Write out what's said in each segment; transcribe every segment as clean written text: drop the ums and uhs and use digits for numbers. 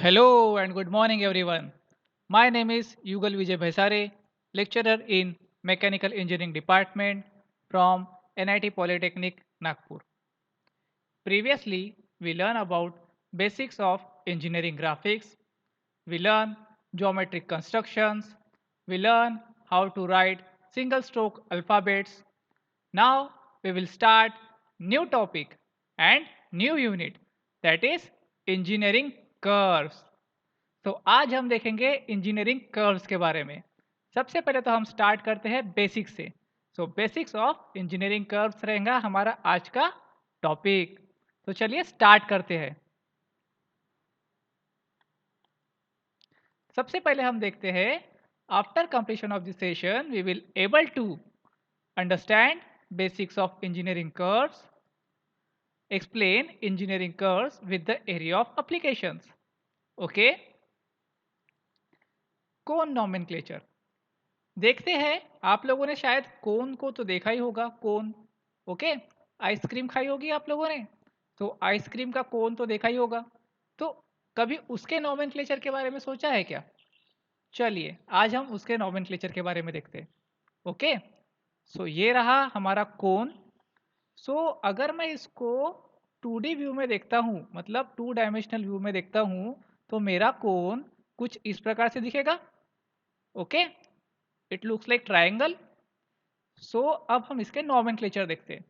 Hello and good morning, everyone. My name is Yugal Vijay Bhaisare, lecturer in Mechanical Engineering Department from NIT Polytechnic, Nagpur. Previously, we learned about basics of engineering graphics. We learn geometric constructions. We learn how to write single stroke alphabets. Now we will start new topic and new unit, that is engineering curves. तो आज हम देखेंगे engineering curves के बारे में। सबसे पहले तो हम स्टार्ट करते हैं बेसिक्स से। बेसिक्स ऑफ इंजीनियरिंग कर्व्स रहेगा हमारा आज का टॉपिक। तो चलिए स्टार्ट करते हैं। सबसे पहले हम देखते हैं, after completion of this session we will able to understand basics of engineering curves, explain engineering curves with the area of applications. Okay, cone nomenclature देखते हैं। आप लोगों ने शायद कोन को तो देखा ही होगा। कोन, ओके, आइसक्रीम खाई होगी आप लोगों ने, तो आइसक्रीम का कोन तो देखा ही होगा। तो कभी उसके नॉमेनक्लेचर के बारे में सोचा है क्या? चलिए आज हम उसके नॉमेनक्लेचर के बारे में देखते हैं। ओके, ये रहा हमारा कोन। अगर मैं इसको 2D व्यू में देखता हूँ, मतलब 2 डायमेंशनल व्यू में देखता हूँ, तो मेरा कोन कुछ इस प्रकार से दिखेगा। Okay, it looks like triangle. अब हम इसके नॉमेनक्लेचर देखते हैं।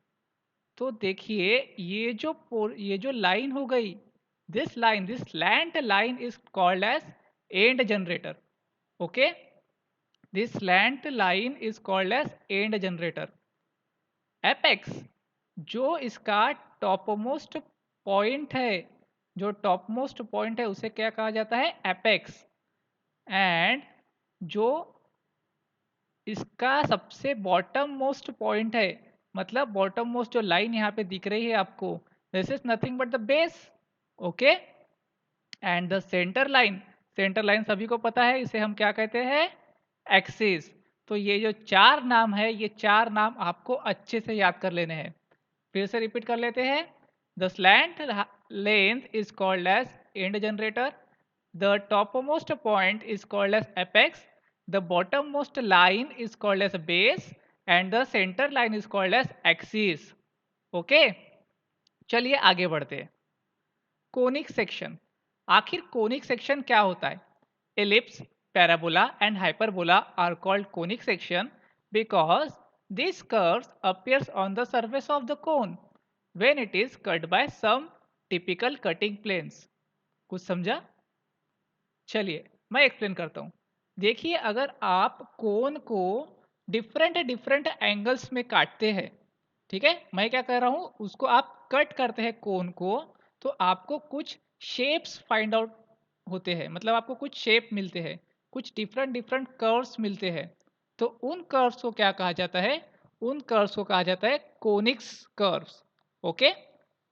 तो देखिए ये जो लाइन हो गई, this slant line is called as and generator. Okay, this slant line is called as and generator. Apex, जो इसका टॉपमोस्ट पॉइंट है, जो टॉपमोस्ट पॉइंट है उसे क्या कहा जाता है? एपेक्स। एंड जो इसका सबसे बॉटम मोस्ट पॉइंट है, मतलब बॉटम मोस्ट जो लाइन यहाँ पे दिख रही है आपको, this is nothing but the base. Okay, and the centre line सभी को पता है, इसे हम क्या कहते हैं? एक्सिस। तो ये जो चार नाम है, ये चार नाम आपको अच्छे से याद कर लेने हैं। फिर से रिपीट कर लेते हैं। The slant length is called as and generator, the topmost point is called as apex, the bottommost line is called as a base and the center line is called as axis. Okay, चलिए आगे बढ़ते हैं। Conic section, आखिर conic section क्या होता है? Ellipse, parabola and hyperbola are called conic section because these curves appears on the surface of the cone when it is cut by some typical cutting planes. कुछ समझा? चलिए मैं explain करता हूँ। देखिए, अगर आप कोन को डिफरेंट डिफरेंट एंगल्स में काटते हैं, ठीक है, मैं क्या कर रहा हूँ, उसको आप कट करते हैं कोन को, तो आपको कुछ शेप्स फाइंड आउट होते हैं, मतलब आपको कुछ शेप मिलते हैं, कुछ डिफरेंट डिफरेंट कर्व्स मिलते हैं। तो उन कर्व्स को क्या कहा जाता है? उन कर्व्स को कहा जाता है कोनिक्स कर्व्स। ओके,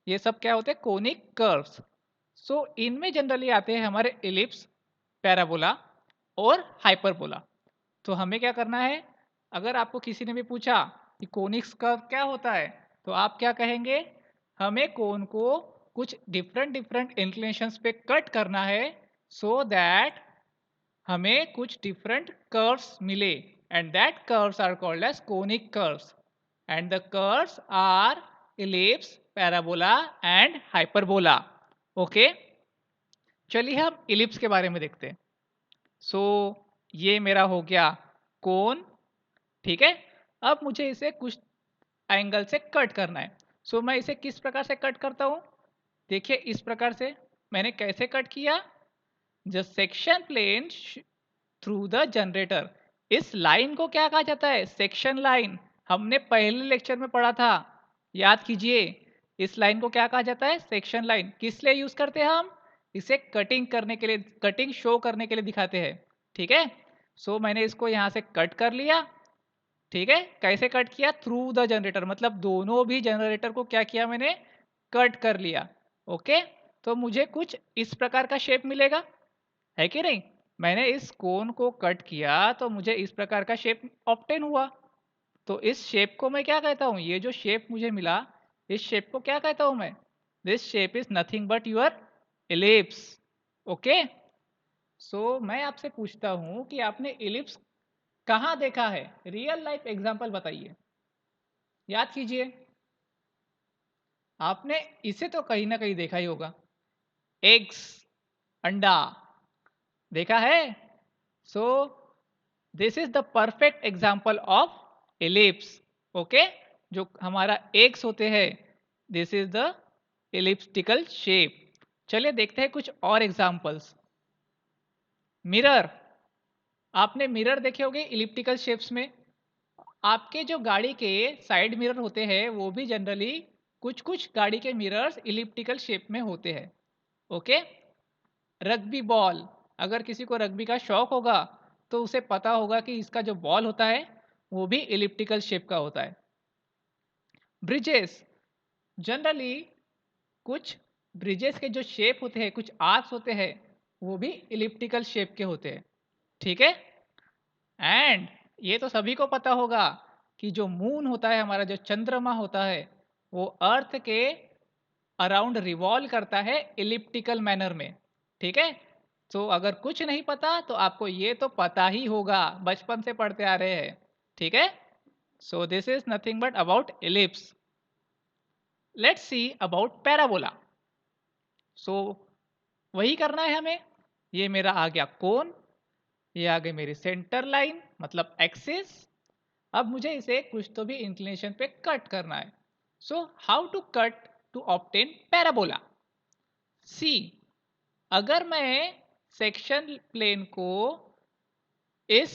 ये सब क्या होते हैं? Conic curves. इनमें जनरली आते हैं हमारे एलिप्स, पैराबोला और हाइपरबोला। तो हमें क्या करना है? अगर आपको किसी ने भी पूछा कि कोनिक्स कर्व क्या होता है, तो आप क्या कहेंगे? हमें कोन को कुछ डिफरेंट डिफरेंट इंक्लिनेशंस पे कट करना है, सो दैट हमें कुछ डिफरेंट कर्व्स मिले, and that curves are called as conic curves, and the curves are ellipse, parabola and hyperbola. Okay, चलिए हम इलिप्स के बारे में देखते हैं। ये मेरा हो गया कोन, ठीक है। अब मुझे इसे कुछ एंगल से कट करना है। मैं इसे किस प्रकार से कट करता हूँ? देखिए इस प्रकार से। मैंने कैसे कट किया? The section plane through the generator. इस लाइन को क्या कहा जाता है? Section line. हमने पहले लेक्चर में पढ़ा था, याद कीजिए। इस लाइन को क्या कहा जाता है? Section line. किस लिए यूज करते हैं हम? इसे कटिंग करने के लिए, कटिंग शो करने के लिए दिखाते हैं, ठीक है। मैंने इसको यहाँ से कट कर लिया, ठीक है। कैसे कट किया? थ्रू द जनरेटर, मतलब दोनों भी जनरेटर को क्या किया मैंने? कट कर लिया। ओके, तो मुझे कुछ इस प्रकार का शेप मिलेगा, है कि नहीं? मैंने इस कोन को कट किया तो मुझे इस प्रकार का शेप ऑब्टेन हुआ। तो इस शेप को मैं क्या कहता हूँ? ये जो शेप मुझे मिला, इस शेप को क्या कहता हूँ मैं? This shape is nothing but your ellipse. Okay. So मैं आपसे पूछता हूँ कि आपने इलिप्स कहाँ देखा है? रियल लाइफ एग्जांपल बताइए। याद कीजिए। आपने इसे तो कहीं ना कहीं देखा ही होगा। एग्स, अंडा, देखा है? So this is the perfect example of ellipse. Okay, जो हमारा एग्स होते हैं, this is the elliptical shape. चलिए देखते हैं कुछ और एग्जाम्पल्स। मिरर, आपने मिरर देखे होंगे इलिप्टिकल शेप्स में। आपके जो गाड़ी के साइड मिरर होते हैं वो भी जनरली कुछ कुछ गाड़ी के मिरर्स इलिप्टिकल शेप में होते हैं। ओके। रग्बी बॉल, अगर किसी को रग्बी का शौक होगा तो उसे पता होगा कि इसका जो बॉल होता है वो भी इलिप्टिकल शेप का होता है। ब्रिजेस, जनरली कुछ ब्रिजेस के जो शेप होते हैं, कुछ आर्क्स होते हैं, वो भी इलिप्टिकल शेप के होते हैं। ठीक है। एंड ये तो सभी को पता होगा कि जो मून होता है, हमारा जो चंद्रमा होता है, वो अर्थ के अराउंड रिवॉल्व करता है इलिप्टिकल मैनर में। ठीक है। तो अगर कुछ नहीं पता तो आपको ये तो पता ही होगा, बचपन से पढ़ते आ रहे हैं। ठीक है। So this is nothing but about ellipse. Let's see about parabola. So वही करना है हमें। ये मेरा आ गया कोन, ये आ गई मेरी सेंटर लाइन मतलब एक्सिस। अब मुझे इसे कुछ तो भी इंक्लिनेशन पे कट करना है। So how to cut to obtain parabola? See, अगर मैं सेक्शन प्लेन को इस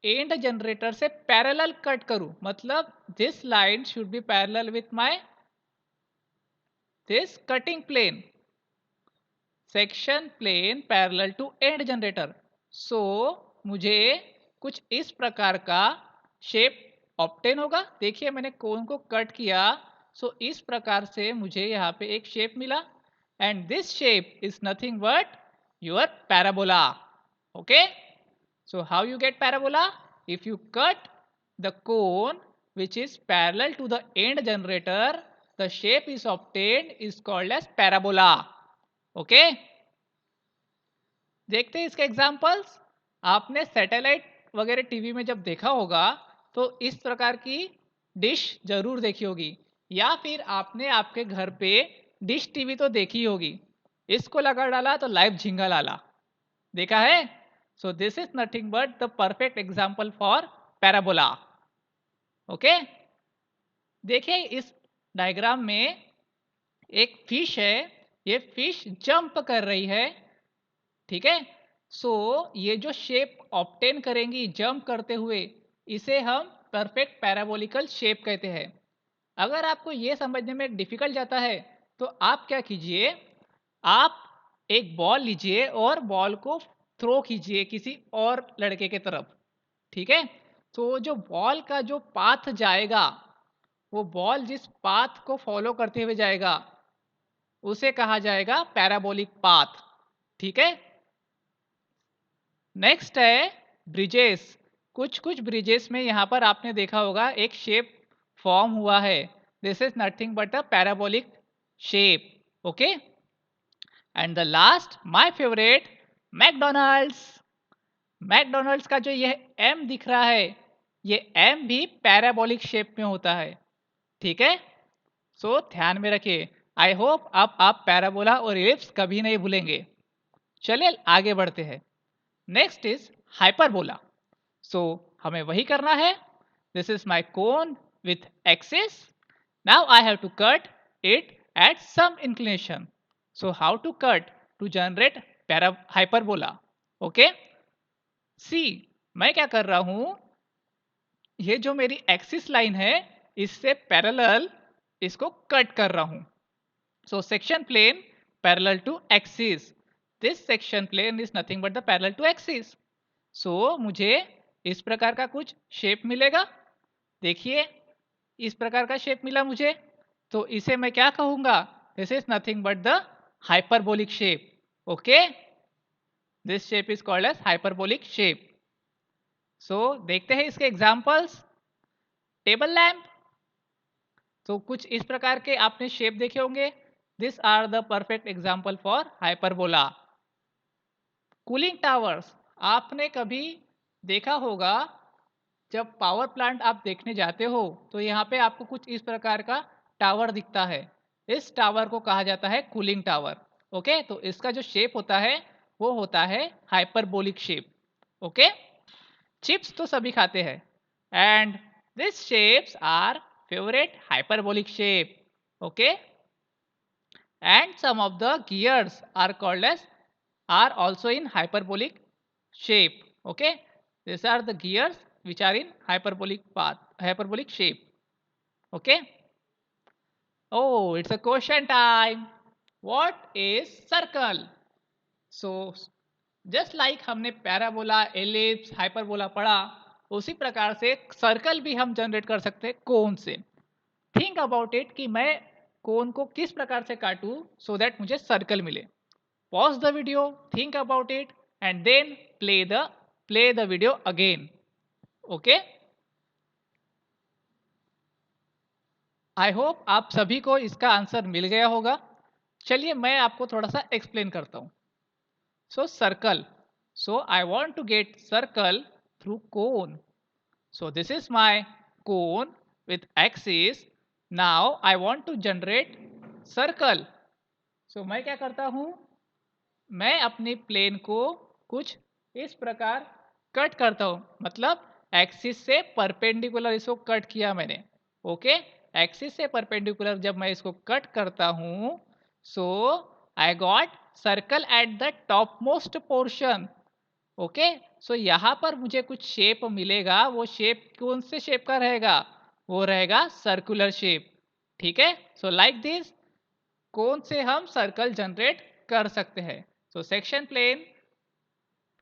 एंड जनरेटर से पैरेलल कट करूं, मतलब this line should be parallel with my this cutting plane, section plane parallel to end generator. So मुझे कुछ इस प्रकार का शेप ऑब्टेन होगा। देखिए मैंने कोन को कट किया, सो इस प्रकार से मुझे यहाँ पे एक शेप मिला। And this shape is nothing but your parabola. Okay. So how you get parabola? If you cut the cone which is parallel to the end generator, the shape is obtained is called as parabola. Okay? देखते हैं इसके examples. आपने satellite वगैरह TV में जब देखा होगा तो इस प्रकार की डिश जरूर देखी होगी, या फिर आपने आपके घर पे डिश टीवी तो देखी होगी। इसको लगा डाला तो लाइव झिंगा लाला, देखा है? So this is nothing but the perfect example for parabola. Okay. देखिए इस डायग्राम में एक फिश है, ये फिश जंप कर रही है। ठीक है। सो ये जो शेप ऑब्टेन करेंगी जंप करते हुए, इसे हम परफेक्ट पैराबोलिकल शेप कहते हैं। अगर आपको ये समझने में डिफिकल्ट जाता है तो आप क्या कीजिए, आप एक बॉल लीजिए और बॉल को थ्रो कीजिए किसी और लड़के के तरफ। ठीक है। तो जो बॉल का जो पाथ जाएगा, वो बॉल जिस पाथ को फॉलो करते हुए जाएगा उसे कहा जाएगा पैराबोलिक पाथ। ठीक है। नेक्स्ट है ब्रिजेस। कुछ कुछ ब्रिजेस में यहाँ पर आपने देखा होगा एक शेप फॉर्म हुआ है। This is nothing but a parabolic shape. Okay. And the last my favourite, McDonald's. McDonald's का जो यह एम दिख रहा है, ये एम भी पैराबोलिक शेप में होता है। ठीक है। सो ध्यान में रखिए। आई होप अब आप पैराबोला और इलिप्स कभी नहीं भूलेंगे। चलिए आगे बढ़ते हैं। Next is hyperbola. सो हमें वही करना है। This is my cone with axis. Now I have to cut it at some inclination. So how to cut to generate hyperbola? Okay. See, मैं क्या कर रहा हूं, ये जो मेरी एक्सिस लाइन है इससे पैरेलल इसको कट कर रहा हूं। So section plane parallel to axis, this section plane is nothing but the parallel to axis. So मुझे इस प्रकार का कुछ शेप मिलेगा। देखिए इस प्रकार का शेप मिला मुझे, तो इसे मैं क्या कहूंगा? This is nothing but the hyperbolic shape. Okay. This shape is called as hyperbolic shape. So देखते हैं इसके एग्जांपल्स। Table lamp. तो कुछ इस प्रकार के आपने शेप देखे होंगे। This are the perfect example for hyperbola. Cooling towers, आपने कभी देखा होगा जब पावर प्लांट आप देखने जाते हो तो यहाँ पे आपको कुछ इस प्रकार का टावर दिखता है। इस टावर को कहा जाता है कूलिंग टावर। ओके, तो इसका जो शेप होता है वो होता है हाइपरबोलिक शेप। ओके, चिप्स तो सभी खाते हैं and this shapes are favourite hyperbolic shape. Okay, and some of the gears are called as are also in hyperbolic shape. Okay, these are the gears which are in hyperbolic shape. Okay, oh, it's a question time. What is circle? So just like हमने parabola, ellipse, hyperbola पढ़ा, उसी प्रकार से circle भी हम generate कर सकते हैं कोन से। थिंक अबाउट इट कि मैं कोन को किस प्रकार से काटूं सो दैट मुझे सर्कल मिले। Pause the video, think about it and then play the video again. Okay, I hope आप सभी को इसका आंसर मिल गया होगा। चलिए मैं आपको थोड़ा सा एक्सप्लेन करता हूं। So circle, so I want to get circle through cone. So this is my cone with axis. Now I want to generate circle. So मैं क्या करता हूं, मैं अपनी प्लेन को कुछ इस प्रकार कट करता हूं, मतलब एक्सिस से परपेंडिकुलर इसको कट किया मैंने। ओके, एक्सिस से परपेंडिकुलर जब मैं इसको कट करता हूं, so I got circle at the top most portion. Okay, so यहाँ पर मुझे कुछ शेप मिलेगा। वो शेप कौन से शेप का रहेगा? वो रहेगा सर्कुलर शेप। ठीक है, सो लाइक दिस कौन से हम सर्कल जनरेट कर सकते हैं। So section plane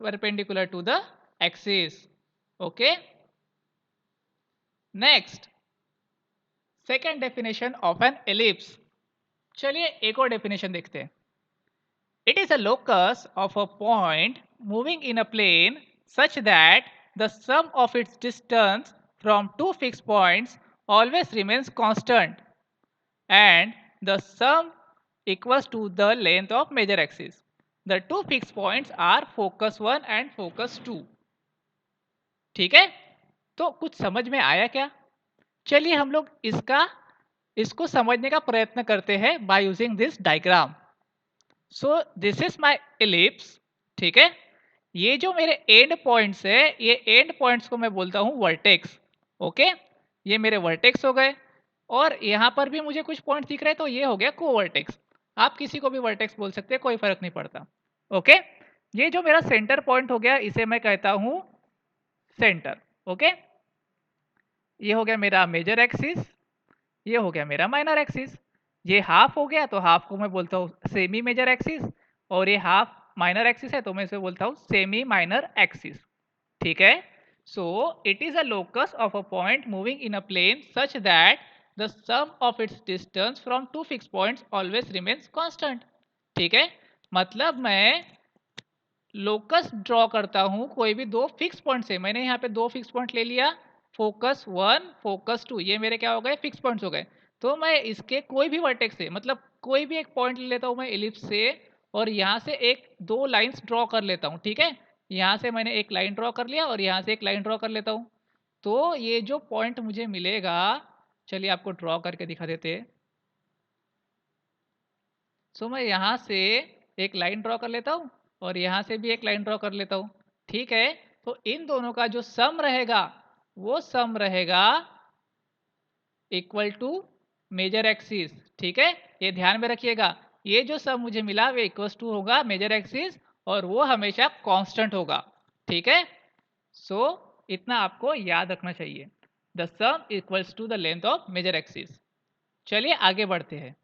perpendicular to the axis. Okay, next second definition of an ellipse. चलिए एक और डेफिनेशन देखते हैं। It is a locus of a point moving in a plane such that the sum of its distance from two fixed points always remains constant and the sum equals to the length of major axis. The two fixed points are focus 1 and focus 2. ठीक है, तो कुछ समझ में आया क्या? चलिए हम लोग इसको समझने का प्रयत्न करते हैं by using this diagram. So this is my ellipse. ठीक है, ये जो मेरे एंड पॉइंट्स है, ये एंड पॉइंट्स को मैं बोलता हूँ वर्टेक्स। ओके, ये मेरे वर्टेक्स हो गए और यहाँ पर भी मुझे कुछ पॉइंट दिख रहे हैं, तो ये हो गया कोवर्टेक्स। आप किसी को भी वर्टेक्स बोल सकते हैं, कोई फर्क नहीं पड़ता। ओके, ये जो मेरा सेंटर पॉइंट हो गया इसे मैं कहता हूँ सेंटर। ओके, ये हो गया मेरा मेजर एक्सिस, ये हो गया मेरा माइनर एक्सिस। ये हाफ हो गया तो हाफ को मैं बोलता हूँ सेमी मेजर एक्सिस, और ये हाफ माइनर एक्सिस है तो मैं इसे बोलता हूँ सेमी माइनर एक्सिस। ठीक है, so it is a locus of a point moving in a plane such that the sum of its distance from two fix points always remains constant. ठीक है, मतलब मैं लोकस ड्रॉ करता हूं कोई भी दो फिक्स पॉइंट से। मैंने यहाँ पे दो फिक्स पॉइंट ले लिया, फोकस 1 फोकस 2, ये मेरे क्या हो गए? फिक्स पॉइंट्स हो गए। तो मैं इसके कोई भी वर्टेक्स से, मतलब कोई भी एक पॉइंट ले लेता हूँ मैं एलिप्स से, और यहाँ से एक दो लाइंस ड्रॉ कर लेता हूँ। ठीक है, यहाँ से मैंने एक लाइन ड्रॉ कर लिया और यहाँ से एक लाइन ड्रॉ कर लेता हूँ। तो ये जो पॉइंट मुझे मिलेगा, चलिए आपको ड्रॉ करके दिखा देते हैं। सो मैं यहाँ से एक लाइन ड्रॉ कर लेता हूँ और यहाँ से भी एक लाइन ड्रॉ कर लेता हूँ। ठीक है, तो इन दोनों का जो सम रहेगा वो सम रहेगा इक्वल टू मेजर एक्सिस। ठीक है, ये ध्यान में रखिएगा, ये जो सम मुझे मिला वो इक्वल टू होगा मेजर एक्सिस और वो हमेशा कांस्टेंट होगा। ठीक है, सो इतना आपको याद रखना चाहिए, the sum equals to the length of major axis. चलिए आगे बढ़ते हैं।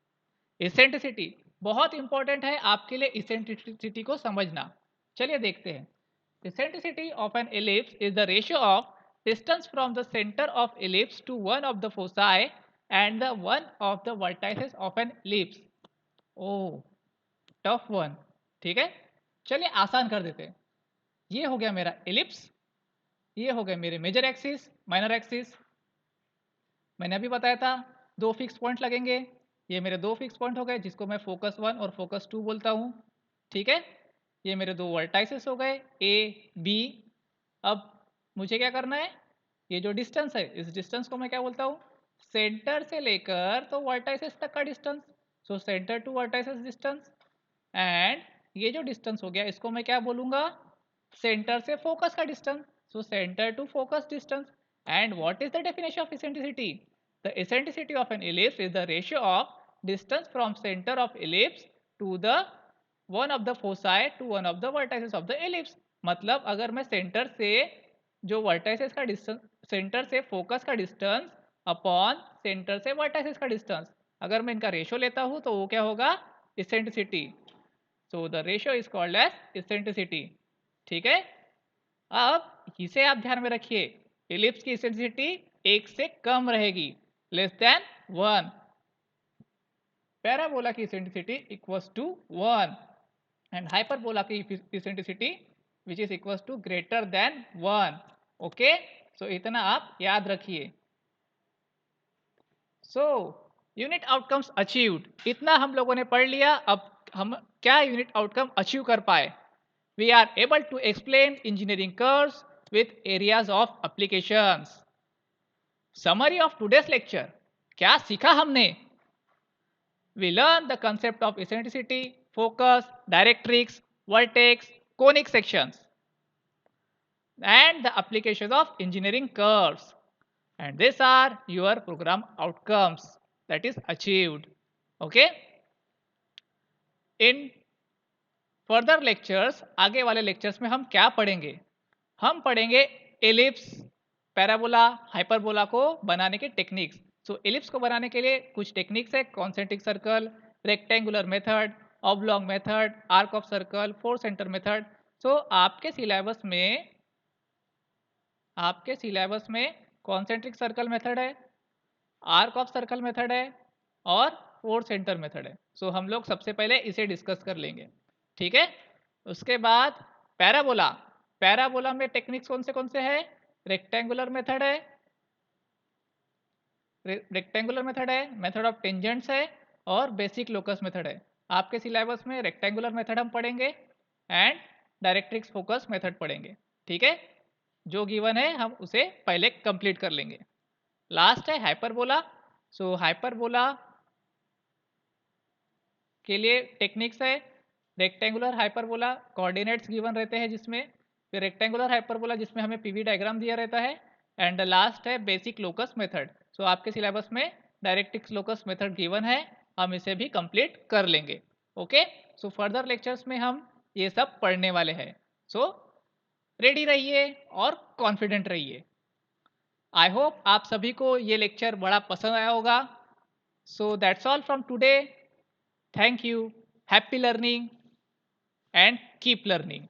इसेंट्रिसिटी बहुत इंपॉर्टेंट है आपके लिए, इसेंट्रिसिटी को समझना। चलिए देखते हैं। Eccentricity of an ellipse is the ratio of distance from the centre of ellipse to one of the foci and the one of the vertices of an ellipse. Oh, tough one. ठीक है, चलिए आसान कर देते हैं। ये हो गया मेरा एलिप्स, ये हो गए मेरे मेजर एक्सिस, माइनर एक्सिस। मैंने अभी बताया था दो फिक्स पॉइंट लगेंगे। ये मेरे दो फिक्स पॉइंट हो गए जिसको मैं फोकस 1 और फोकस 2 बोलता हूँ। ठीक है, ये मेरे दो वर्टाइसेस हो गए ए बी। अब मुझे क्या करना है, ये जो डिस्टेंस है इस डिस्टेंस को मैं क्या बोलता हूँ, सेंटर से लेकर तो वर्टाइसेस तक का distance. So centre to vertices distance. And ये जो डिस्टेंस हो गया इसको मैं क्या बोलूंगा, सेंटर से फोकस का distance. So centre to focus distance. And what is the definition of eccentricity, the eccentricity of an ellipse is the ratio of distance from centre of ellipse to the one of the foci to one of the vertices of the ellipse. मतलब अगर मैं centre से जो vertices का distance, centre से focus का distance upon centre से vertices का डिस्टेंस, अगर मैं इनका रेशियो लेता हूं तो वो क्या होगा, eccentricity. So the ratio is called as eccentricity. ठीक है। अब इसे आप ध्यान में रखिए, इलिप्स की इसेंट्रिसिटी एक से कम रहेगी, लेस देन 1। पैराबोला की eccentricity equals to 1 and hyperbola की eccentricity which is equals to greater than 1। Okay, so इतना आप याद रखिए। सो यूनिट आउटकम्स अचीव्ड, इतना हम लोगों ने पढ़ लिया। अब हम क्या यूनिट आउटकम अचीव कर पाए, we are able to explain engineering curves with areas of applications. Summary of today's lecture, क्या सीखा हमने, we learn the concept of eccentricity, focus, directrix, vertex, conic sections, and the applications of engineering curves. And these are your program outcomes that is achieved. Okay. In further lectures, आगे वाले lectures में हम क्या पढ़ेंगे, हम पढ़ेंगे ellipse, parabola, hyperbola को बनाने के टेक्निक्स। सो एलिप्स को बनाने के लिए कुछ टेक्निक्स है, concentric circle, rectangular method, oblong method, arc of circle, four centre method. So आपके सिलेबस में कॉन्सेंट्रिक सर्कल मेथड है, आर्क ऑफ सर्कल मेथड है और फोर सेंटर मेथड है। सो हम लोग सबसे पहले इसे डिस्कस कर लेंगे। ठीक है। उसके बाद पैराबोला, पैराबोला में टेक्निक्स कौन से है, रेक्टेंगुलर मेथड है, मेथड ऑफ टेंजेंट्स है और बेसिक लोकस मेथड है। आपके सिलेबस में रेक्टेंगुलर मेथड हम पढ़ेंगे एंड डायरेक्ट्रिक्स फोकस मेथड पढ़ेंगे। ठीक है, जो गिवन है हम उसे पहले कंप्लीट कर लेंगे। लास्ट है हाइपरबोला। सो हाइपरबोला के लिए टेक्निक्स है, रेक्टेंगुलर हाइपरबोला कोऑर्डिनेट्स गिवन रहते हैं जिसमें, फिर रेक्टेंगुलर हाइपरबोला जिसमें हमें पीवी डायग्राम दिया रहता है, एंड लास्ट है बेसिक लोकस मेथड। सो आपके सिलेबस में डायरेक्ट्रिक्स लोकस मेथड गिवन है, हम इसे भी कंप्लीट कर लेंगे। ओके, सो फर्दर लेक्चर्स में हम ये सब पढ़ने वाले हैं। सो रेडी रहिए और कॉन्फिडेंट रहिए। आई होप आप सभी को ये लेक्चर बड़ा पसंद आया होगा। So that's all from today. Thank you. Happy learning and keep learning.